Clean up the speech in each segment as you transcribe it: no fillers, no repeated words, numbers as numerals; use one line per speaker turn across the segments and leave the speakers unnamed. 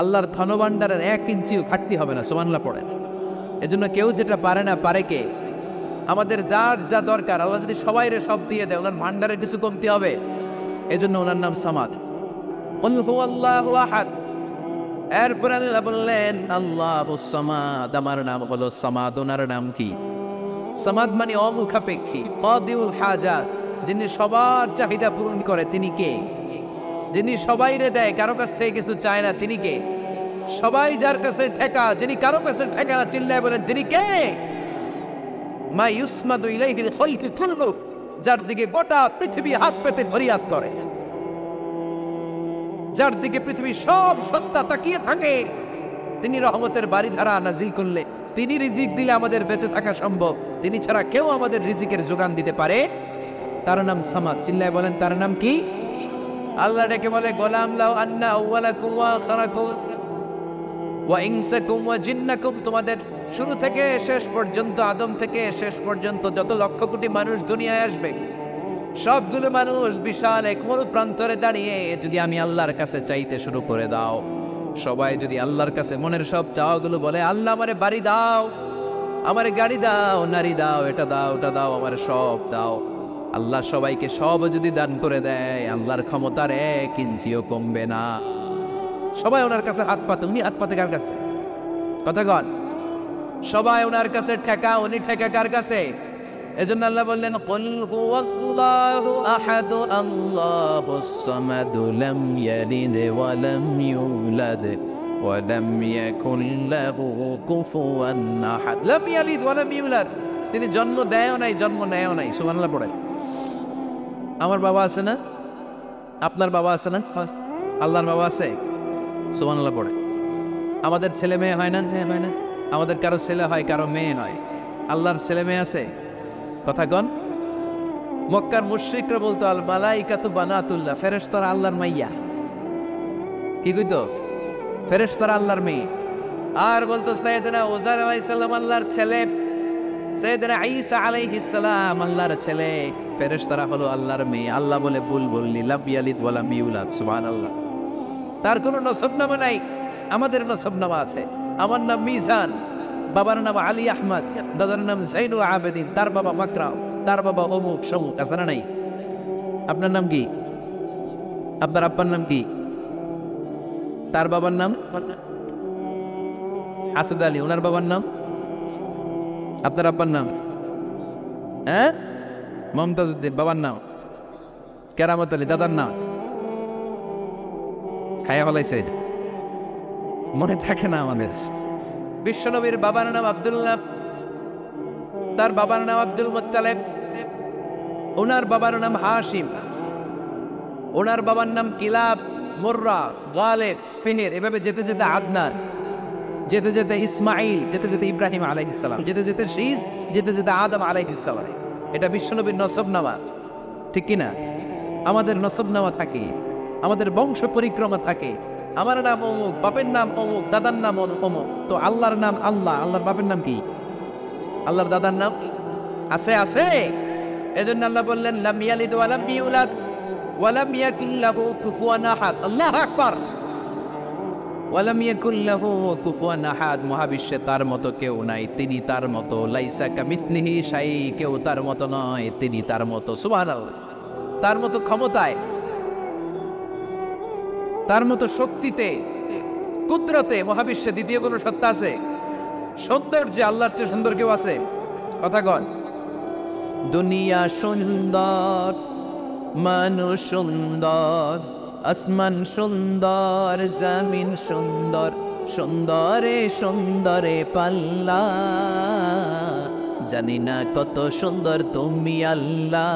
আল্লাহর ধনভাণ্ডারের 1 ইঞ্চিও ঘাটতি হবে না। সুবহানাল্লাহ পড়েন। এজন্য কেউ যেটা পারে না, পারে কে? আমাদের যার যা দরকার আল্লাহ যদি সবাইরে সব দিয়ে দেয়, ওনার ভান্ডারের কিছু কমতি হবে? এজন্য ওনার নাম সামাদ। কুল হুয়াল্লাহু আহাদ। এরপর আল্লাহ বললেন আল্লাহুস সামাদ, আমার নাম হলো সামাদ। ওনার নাম কি? সামাদ মানে অমুখাপেক্ষী, কাদিউল হাজাত, যিনি সবার চাহিদা পূরণ করে। তিনি কে? যিনি সবাইরে দেয়, কারো কাছ থেকে কিছু চায় না। তিনি কে? সবাই যার কাছে ঠেকা, যিনি কারো কাছে ঠেকা না। চিল্লায় বলেন তিনি কে? মা ইউসমাদু ইলাইহিল খালকু কুল্লু, যার দিকে গোটা পৃথিবী হাত পেতে ফরিয়াদ করে, যার দিকে পৃথিবীর সব সত্তা তাকিয়ে থাকে। তিনি রহমতের বারিধারা নাজিল করলে, তিনি রিজিক দিলে আমাদের বেঁচে থাকা সম্ভব। তিনি ছাড়া কেউ আমাদের রিজিকের যোগান দিতে পারে? তার নাম সামাদ। চিল্লায় বলেন তার নাম কি? আল্লাহ ডেকে বলে গোলাম লাউ আন্না আউওয়ালাকুম ওয়া আখিরাকুম ওয়া ইনসাকুম ওয়া জিন্নাকুম, তোমাদের শুরু থেকে শেষ পর্যন্ত, আদম থেকে শেষ পর্যন্ত যত লক্ষ কোটি মানুষ দুনিয়ায় আসবে, সবগুলো মানুষ বিশাল এক মরু প্রান্তরে দাঁড়িয়ে যদি আমি আল্লাহর কাছে চাইতে শুরু করে দাও, সবাই যদি আল্লাহর কাছে মনের সব চাওয়াগুলো বলে, আল্লাহ আমারে বাড়ি দাও, আমারে গাড়ি দাও, নারী দাও, এটা দাও, ওটা দাও, আমারে সব দাও, আল্লাহ সবাইকে সব যদি দান করে দেয়, আল্লাহর ক্ষমতার 1 ইঞ্চিও কমবে না। সবাই ওনার কাছে হাত পাতে। উনি হাত পাতে কার কাছে? কথা কন। সবাই ওনার কাছে ঠেকা, উনি ঠেকা কার কাছে? এজন্য আল্লাহ বললেন কুল হুয়াল্লাহু আহাদ আল্লাহুস সামাদ লাম ইয়ালিদ ওয়া লাম ইউলাদ ওয়া লাম ইয়াকুল লাহু কুফুয়ান আহাদ। লাম ইয়ালিদ ওয়া লাম ইউলাদ, তিনি জন্ম দেয়ও নাই, জন্ম নেয়ও নাই। সুবহানাল্লাহ পড়েন। আমার বাবা আছে না? আপনার বাবা আছে না? আল্লাহর বাবা আছে। সুবহানাল্লাহ পড়েন। আমাদের ছেলে মেয়ে হয় না? হ্যাঁ হয় না? আমাদের কারো ছেলে হয়, কারো মেয়ে হয়। আল্লাহর ছেলে মেয়ে আছে? কথা কন। মক্কার মুশরিকরা বলতো আল মালাইকাতু বানাতুল্লাহ, ফেরেশতারা আল্লাহর মাইয়া। কি কইতো? ফেরেশতারা আল্লাহর মেয়ে। আর বলতো সাইয়েদনা উযাইর আলাইহিস সালাম আল্লাহর ছেলে, সাইয়েদনা ঈসা আলাইহিস সালাম আল্লাহর ছেলে, ফেরেশতারা হলো আল্লাহর মেয়ে। আল্লাহ বলে ভুল বললি, লাম ইয়ালিদ ওয়া লাম ইউলাদ। সুবহানাল্লাহ। তার কোনো নসবনামা নাই, আমাদের নসবনামা আছে। আমার নাম মিজান, বাবার নাম আলী আহমদ, দাদার নাম জাইনুল আবেদিন, তার বাবা মাকরাম, তার বাবা অমুক সমুক। আছে না নাই? আপনার নাম কি? আপনার আব্বার নাম কি? তার বাবার নাম আসাদ আলী, ওনার বাবার নাম? আপনার আব্বার নাম? হ্যাঁ, মমতাজউদ্দিন। বাবার নাম কেরামত আলী, দাদার নাম? খায়া ফলাইছে, মনে থাকে না আমাদের। বিশ্বনবীর বাবার নাম আব্দুল্লাহ, তার বাবার নাম আব্দুল মুত্তালিব, ওনার বাবার নাম হাশিম, ওনার বাবার নাম কিলাব, মুররা, গালেব, ফিহির, এভাবে যেতে যেতে আদনান, যেতে যেতে ইসমাইল, যেতে যেতে ইব্রাহিম আলাইহিস সালাম, যেতে যেতে শীস, যেতে যেতে আদম আলাইহিস সালাম। এটা বিশ্বনবীর নসবনামা, ঠিক কি না? আমাদের নসবনামা থাকে, আমাদের বংশ পরিক্রমা থাকে। আমার নাম অমুক, বাপের নাম অমুক, দাদার নাম অমুক। তো আল্লাহর নাম আল্লাহ, আল্লাহর বাপের নাম কি? আল্লাহর দাদার নাম আছে? আছে। এজন্য আল্লাহ বললেন লাম ইয়ালিদ ওয়া লাম ইউলাদ ওয়া লাম ইয়াকুল লাহু কুফুয়ান আহাদ। আল্লাহু আকবার। ওয়া লাম ইয়াকুল লাহু কুফুয়ান আহাদ, মহাবিশ্বে তার মতো কেউ নাই, তিনি তার মতো। লাইসা কামিসলিহি শাই, কেউ তার মতো নয়, তিনি তার মতো। সুবহানাল্লাহ। তার মতো ক্ষমতায়, তার মতো শক্তিতে, কুদরতে মহাবিশ্বে দ্বিতীয় কোনো সত্তা আছে? সৌন্দর্যে আল্লাহর চেয়ে সুন্দর কেউ আছে? কথা কন। দুনিয়া সুন্দর, মানুষ সুন্দর, আসমান সুন্দর, জমিন সুন্দর, সুন্দরে সুন্দরে পাল্লা, জানি না কত সুন্দর তুমি আল্লাহ,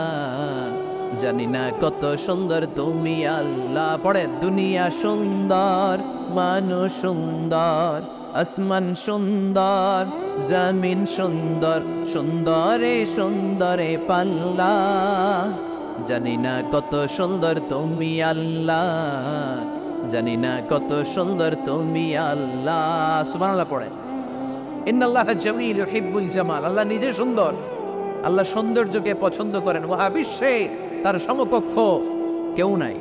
জানি না কত সুন্দর তুমি আল্লাহ। পড়ে দুনিয়া সুন্দর, মানুষ সুন্দর, আসমান সুন্দর, জমিন সুন্দর, সুন্দরে সুন্দরে পাল্লা, জানি না কত সুন্দর তুমি আল্লাহ, জানি না কত সুন্দর তুমি আল্লাহ। সুবহানাল্লাহ পড়ে। ইন্নাল্লাহা জামিল ইউহিব্বুল জামাল, আল্লাহ নিজে সুন্দর, আল্লাহ সৌন্দর্যকে পছন্দ করেন। মহাবিশ্বে তার সমকক্ষ কেউ নাই,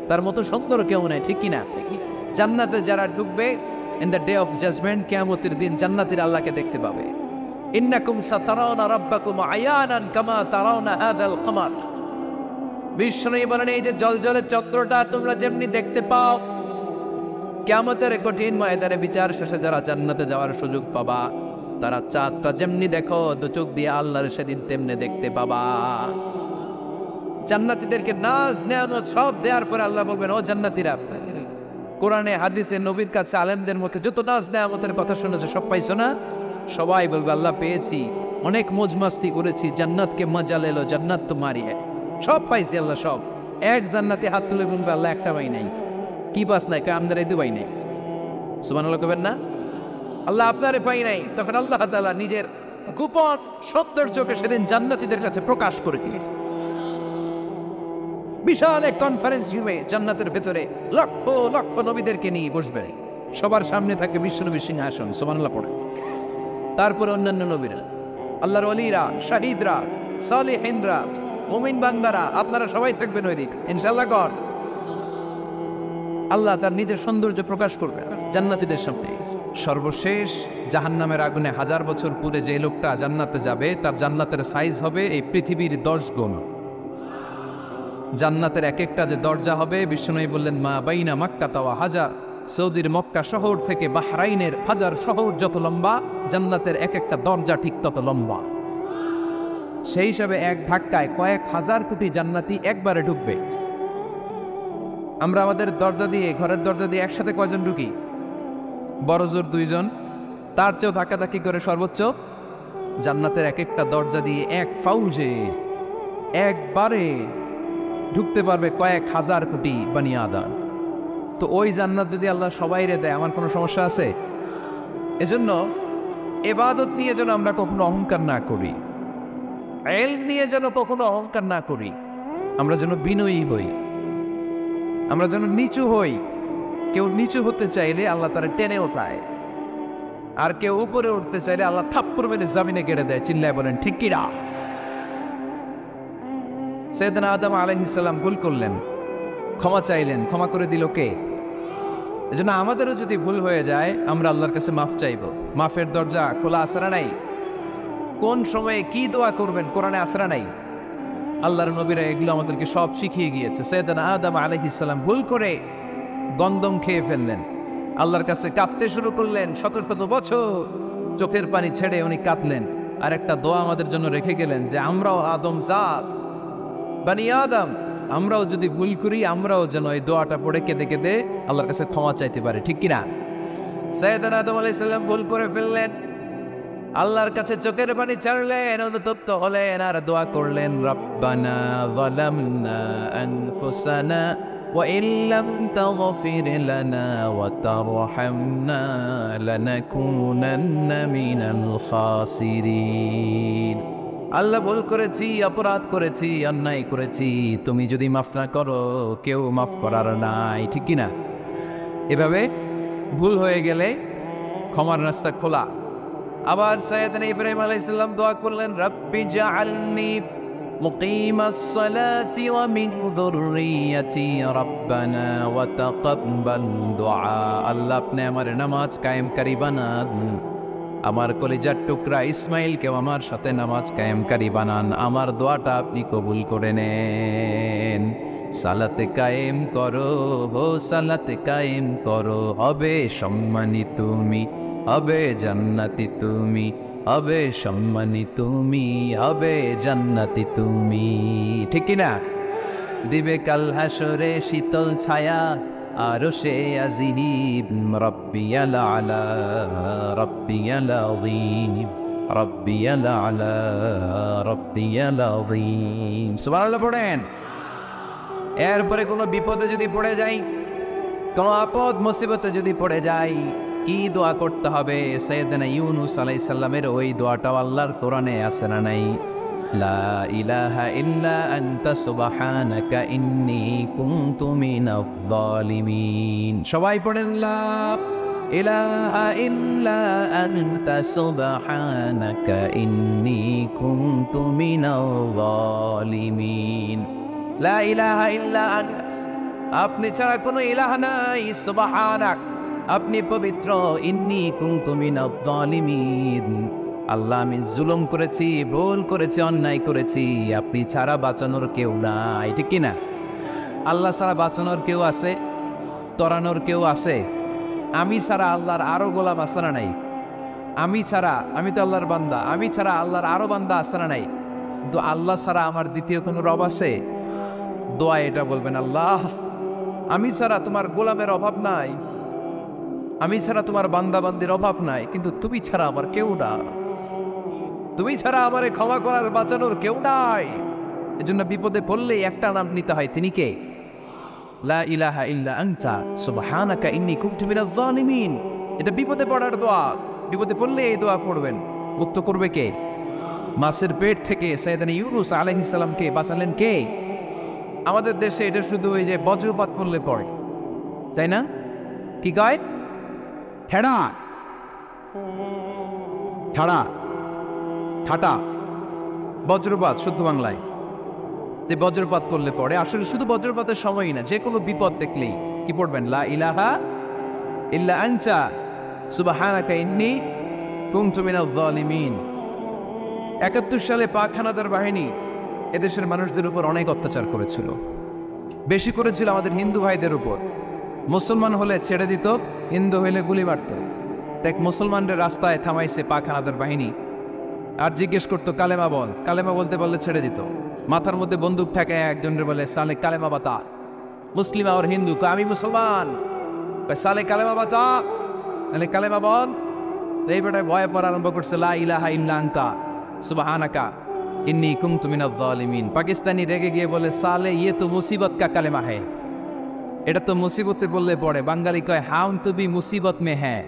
তার মতো সুন্দর কেউ নাই, ঠিক কিনা? জান্নাতে যারা ঢুকবে in the day of judgement, কিয়ামতের দিন জান্নাতীরা আল্লাহকে দেখতে পাবে। ইন্নাকুম সাতারাউনা রাব্বাকুম আয়ানান কামা তারাউনা হাযাল কমার। বিষ্ণু বলেন, এই যে জলজলে চক্রটা তোমরা যেমনি দেখতে পাও, কিয়ামতের কঠিন ময়দানে বিচার শেষে যারা জান্নাতে যাওয়ার সুযোগ পাবা, তারা চাঁদটা যেমনি দেখো দু চোখ দিয়ে আল্লাহর সেদিন তেমনি দেখতে পাবা। জান্নাতীদেরকে নাজ নেয়ামত সব দেওয়ার পরে আল্লাহ বলবেন, ও জান্নাতীরা, কোরআনে হাদিসে নবীর কাছে আলেমদের মুখে যত নাজ নেয়ামতের কথা শুনেছে সব পাইছো না? সবাই বলবে, আল্লাহ পেয়েছি, অনেক মौज मस्ती করেছি, জান্নাতকে মজা লেলো, জান্নাত তোমারই है, সব পাইছি আল্লাহ সব। এক জান্নাতি হাত তুলে বলবে, আল্লাহ একটা পাই নাই। কি পাস নাই? আমাদের এই দুবাই নাই। সুবহানাল্লাহ কবেন না? আল্লাহ আপনারে পাই নাই। তখন আল্লাহ তাআলা নিজের গোপন সৌন্দর্যকে সেদিন জান্নাতীদের কাছে প্রকাশ করে দিলেন। বিশাল এক কনফারেন্স রুমে জান্নাতের ভেতরে লক্ষ লক্ষ নবীদেরকে নিয়ে বসবে, সবার সামনে থাকে বিশ্বনবীর সিংহাসন। সুবহানাল্লাহ পড়ে। তারপরে অন্যান্য নবীরা, আল্লাহর ওলিরা, শাহিদরা, সালেহিনরা, মুমিন বান্দারা, আপনারা সবাই থাকবেন ওই দিন ইনশাআল্লাহ। কর আল্লাহ তার নিজের সৌন্দর্য প্রকাশ করবে জান্নাতীদের সামনে। সর্বশেষ জাহান্নামের আগুনে 1000 বছর পুরে যে লোকটা জান্নাতে যাবে, তার জান্নাতের সাইজ হবে এই পৃথিবীর 10 গুণ। জান্নাতের এক একটা যে দরজা হবে, বিশ্বনবী বললেন, মা বাইনা মক্কা তাওয়া হাজার, সৌদির মক্কা শহর থেকে বাহরাইনের হাজার শহর যত লম্বা, জান্নাতের এক একটা দরজা ঠিক তত লম্বা। সেই হিসাবে এক ধাক্কায় কয়েক হাজার কোটি জান্নাতি একবারে ঢুকবে। আমরা আমাদের দরজা দিয়ে, ঘরের দরজা দিয়ে একসাথে কয়জন ঢুকি? বড় জোর 2 জন, তার চেয়েও ধাক্কাধাক্কি করে সর্বোচ্চ। জান্নাতের এক একটা দরজা দিয়ে এক ফাউজে একবারে ঢুকতে পারবে কয়েক হাজার কোটি বানি আদম। তো ওই জান্নাত যদি আল্লাহ সবাইরে দেয়, আমার কোনো সমস্যা আছে? এজন্য ইবাদত নিয়ে যেন আমরা কখনো অহংকার না করি, ইলম নিয়ে যেন কখনো অহংকার না করি। আমরা যেন বিনয়ী হই, আমরা যেন নিচু হই। কেউ নিচু হতে চাইলে আল্লাহ তারা টেনে ওঠায়, আর কেউ উপরে উঠতে চাইলে আল্লাহ থাপ্পড় মেরে জামিনে গেড়ে দেয়। চিল্লায় বলেন ঠিক কিনা? সাইয়েদনা আদম আলাইহিস সালাম ভুল করলেন, ক্ষমা চাইলেন, ক্ষমা করে দিল কে? এজন্য আমাদেরও যদি ভুল হয়ে যায়, আমরা আল্লাহর কাছে মাফ চাইব। মাফের দরজা খোলা আছে না নাই? কোন সময়ে কি দোয়া করবেন কোরআনে আছে না নাই? আল্লাহর নবীরা এগুলো আমাদেরকে সব শিখিয়ে গিয়েছে। সাইয়েদনা আদম আলাইহিস সালাম ভুল করে গন্ধম খেয়ে ফেললেন, আল্লাহর কাছে কাঁদতে শুরু করলেন, শত শত বছর চোখের পানি ছেড়ে উনি কাঁদলেন। আর একটা দোয়া আমাদের জন্য রেখে গেলেন যে আমরাও আদম জাত, বানি আদম, আমরাও যদি ভুল করি, আমরাও যেন এই দোয়াটা পড়ে কেঁদে কেঁদে আল্লাহর কাছে ক্ষমা চাইতে পারি। ঠিক কিনা? সাইয়েদনা আদম আলাইহিস সালাম ভুল করে ফেললেন, আল্লাহর কাছে চোখের পানি ছাড়লেন, অনুতপ্ত হলেন, আর দোয়া করলেন, রব্বানা যালামনা আনফুসানা ওয়া ইল্লাম তাগফির লানা ওয়া তারহামনা লানাকুনান্না মিনাল খাসিরিন। আল্লাহ ভুল করেছি, অপরাধ করেছি, অন্যায় করেছি, তুমি যদি মাফ না করো কেউ মাফ করার নাই। ঠিক কিনা? এভাবে ভুল হয়ে গেলে ক্ষমার রাস্তা খোলা। আবার সাইয়েদনা ইব্রাহিম আলাইহিস সালাম দোয়া করলেন, রব্বি জাআলনি মুকিমাস সালাতি ওয়া মিন যুররিয়াতি রব্বানা ওয়া তাকাব্বাল দুআ। আল্লাহ আপনি আমার নামাজ কায়েমকারী বানান, আমার কলিজার টুকরা ইসমাইলকেও আমার সাথে নামাজ কায়েমকারী বানান, আমার দোয়াটা আপনি কবুল করে নেন। সালাতে কায়েম করো, ও সালাতে কায়েম করো, হবে সম্মানী তুমি, হবে জান্নাতি তুমি, হবে সম্মানী তুমি, হবে জান্নাতি তুমি। ঠিক কিনা? দিবে কাল হাসরে শীতল ছায়া, আরশে আজিম, রব্বিয়াল আলা, রব্বিয়াল আযীম, রব্বিয়াল আলা, রব্বিয়াল আযীম। সুবহানাল্লাহ পড়েন। এরপরে কোনো বিপদে যদি পড়ে যাই, কোনো আপদ মুসিবতে যদি পড়ে যাই, কি দোয়া করতে হবে? সাইয়েদনা ইউনূস আলাইহিস সালামের ওই দোয়াটাও আল্লাহর কোরআনে আছে না নাই? লা ইলাহা ইল্লা আনতা সুবহানাকা ইন্নী কুনতু মিনাজ জালিমিন। সবাই পড়েন, লা ইলাহা ইল্লা আনতা সুবহানাকা ইন্নী কুনতু মিনাজ জালিমিন। লা ইলাহা ইল্লা আনতা, আপনি ছাড়া কোনো ইলাহ নাই, সুবহানাক, আপনি পবিত্র, ইন্নী কুনতু মিনাজ জালিমিন, আল্লাহ আমি জুলুম করেছি, ভুল করেছি, অন্যায় করেছি, আপনি ছাড়া বাঁচানোর কেউ নাই। ঠিক কি না? আল্লাহ ছাড়া বাঁচানোর কেউ আছে? তরানোর কেউ আছে? আমি ছাড়া আল্লাহর আরো গোলাম আছে না নাই? আমি ছাড়া, আমি তো আল্লাহর বান্দা, আমি ছাড়া আল্লাহর আরো বান্দা আছে না নাই? তো আল্লাহ ছাড়া আমার দ্বিতীয় কোনো রব আছে? দোয়া এটা বলবেন, আল্লাহ আমি ছাড়া তোমার গোলামের অভাব নাই, আমি ছাড়া তোমার বান্দা বান্দির অভাব নাই, কিন্তু তুমি ছাড়া আমার কেউ না, তুমি ছাড়া আমারে ক্ষমা করার বাঁচানোর কেউ নাই। এজন্য বিপদে পড়লেই একটা নাম নিতে হয়, তিনি কে? লা ইলাহা ইল্লা আনতা সুবহানাকা ইন্নী কুনতু মিনাজ জালিমিন। এটা বিপদে পড়ার দোয়া, বিপদে পড়লে এই দোয়া পড়বেন। মুক্ত করবে কে? মাছের পেট থেকে সাইয়েদনা ইউনূস আলাইহিস সালামকে বাঁচালেন কে? আমাদের দেশে এটা শুধু ওই যে বজ্রপাত পড়লে পড়ে, তাই না? কি কয়? ঠেড়া ঠাড়া ঠাটা, বজ্রপাত শুদ্ধ বাংলায়। যে বজ্রপাত পড়লে পড়ে, আসলে শুধু বজ্রপাতের সময়ই না, যে কোনো বিপদ দেখলেই কি পড়বেন? লা ইলাহা ইল্লা আনতা সুবহানাকা ইন্নী কুনতু মিনাজ জালিমিন। ৭১ সালে পাক হানাদার বাহিনী এদেশের মানুষদের উপর অনেক অত্যাচার করেছিল, বেশি করেছিল আমাদের হিন্দু ভাইদের উপর। মুসলমান হলে ছেড়ে দিত, হিন্দু হইলে গুলি মারত। দেখ, মুসলমানদের রাস্তায় থামাইছে পাক হানাদার বাহিনী, আর জিজ্ঞেস করতো কালেমা বল, কালেমা বলতে বললে ছেড়ে দিত। মাথার মধ্যে বন্দুক ঠেকায় একজনের বলে সালে কালেমা বাতা, মুসলিম আর হিন্দু, আমি মুসলমান, সালে কালেমা বাতা, তাহলে কালেমা বল। তো এই বেটায় ভয় পড়া আরম্ভ করছে, লা ইলাহা ইল্লা আনতা সুবহানাকা ইন্নী কুনতু মিনাজ জালিমিন। পাকিস্তানি রেগে গিয়ে বলে, সালে ইয়ে তো মুসিবত কা কালেমা হ্যায়, এটা তো মুসিবতে বললে পড়ে। বাঙালি কয়, হাউন তো বি মুসিবত মে হ্যাঁ,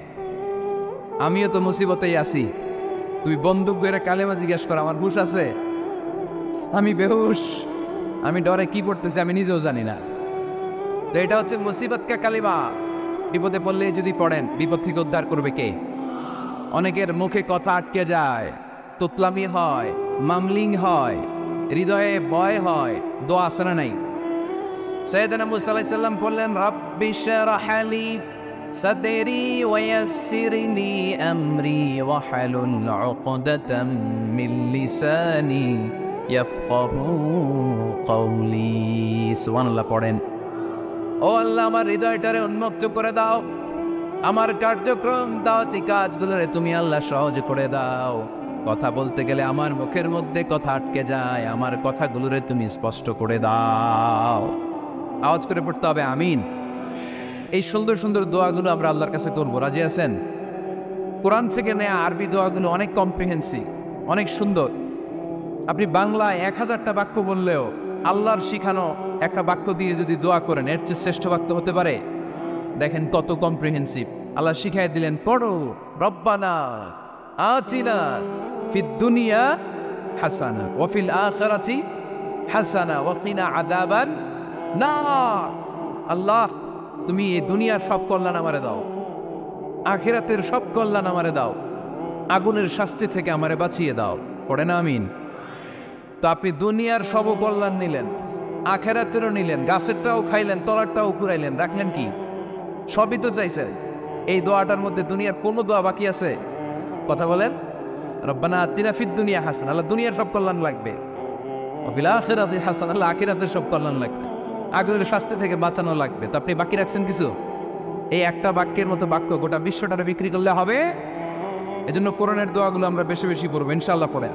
আমিও তো মুসিবতেই আছি, তুই বন্দুক ধরে কালেমা জিজ্ঞেস কর, আমার হুশ আছে? আমি বেহুশ, আমি ডরে কি পড়তেছি আমি নিজেও জানি না। তো এটা হচ্ছে মুসিবত কা কালিমা। বিপদে পড়লে যদি পড়েন, বিপদ থেকে উদ্ধার করবে কে? অনেকের মুখে কথা আটকে যায়, তোতলামি হয়, মামলিং হয়, হৃদয়ে ভয় হয়, দোয়া আছে না নাই? সাইয়েদনা মুসা আলাইহিস সালাম বললেন, রাব্বি শরহ লি সাদরি ওয়া ইয়াসসির লি আমরি ওয়াহলুল উকদাতাম মিন লিসানি ইয়াফকাহু কওলি। সুবহানাল্লাহ পড়েন। ও আল্লাহ, আমার হৃদয়টারে উন্মুক্ত করে দাও, আমার কার্যক্রম দাওয়াতি কাজগুলোরে তুমি আল্লাহ সহজ করে দাও। কথা বলতে গেলে আমার মুখের মধ্যে কথা আটকে যায়, আমার কথাগুলোরে তুমি স্পষ্ট করে দাও। আওয়াজ করে পড়তে হবে আমিন। এই সুন্দর সুন্দর দোয়াগুলো আমরা আল্লাহর কাছে করবো, রাজি আছেন? কোরআন থেকে নেয়া আরবি দোয়াগুলো অনেক কম্প্রিহেন্সিভ, অনেক সুন্দর। আপনি বাংলায় 1000টা বাক্য বললেও আল্লাহর শিখানো একটা বাক্য দিয়ে যদি দোয়া করেন, এর চেয়ে শ্রেষ্ঠ বাক্য হতে পারে? দেখেন কত কম্প্রিহেন্সিভ। আল্লাহ শিখাই দিলেন, পড়ো, রব্বানা আতিনা ফিদ দুনিয়া হাসানা ওয়া ফিল আখিরাতি হাসানা ওয়া কিনা আযাবান নার। আল্লাহ, তুমি এই দুনিয়ার সব কল্যাণ আমারে দাও, আখিরাতের সব কল্যাণ আমারে দাও, আগুনের শাস্তি থেকে আমারে বাঁচিয়ে দাও। পড়ে না আমিন? তো আপনি দুনিয়ার সব কল্যাণ নিলেন, আখিরাতেরও নিলেন, গাছেরটাও খাইলেন, তলারটাও কুড়াইলেন, রাখলেন কি? সবই তো চাইছেন। এই দোয়াটার মধ্যে দুনিয়ার কোনো দোয়া বাকি আছে? কথা বলেন। রব্বানা আতিনা ফিদ দুনিয়া হাসানা, আল্লাহ দুনিয়ার সব কল্যাণ লাগবে, ওয়া ফিল আখিরাতি হাসানা, আল্লাহ আখিরাতের সব কল্যাণ লাগবে, আগুনের শাস্তি থেকে বাঁচানো লাগবে। তো আপনি বাকি রাখছেন কিছু? এই একটা বাক্যের মতো বাক্য গোটা বিশ্বটারে বিক্রি করলে হবে। এজন্য কোরআনের দোয়াগুলো আমরা বেশি বেশি পড়বো ইনশাআল্লাহ। পড়ে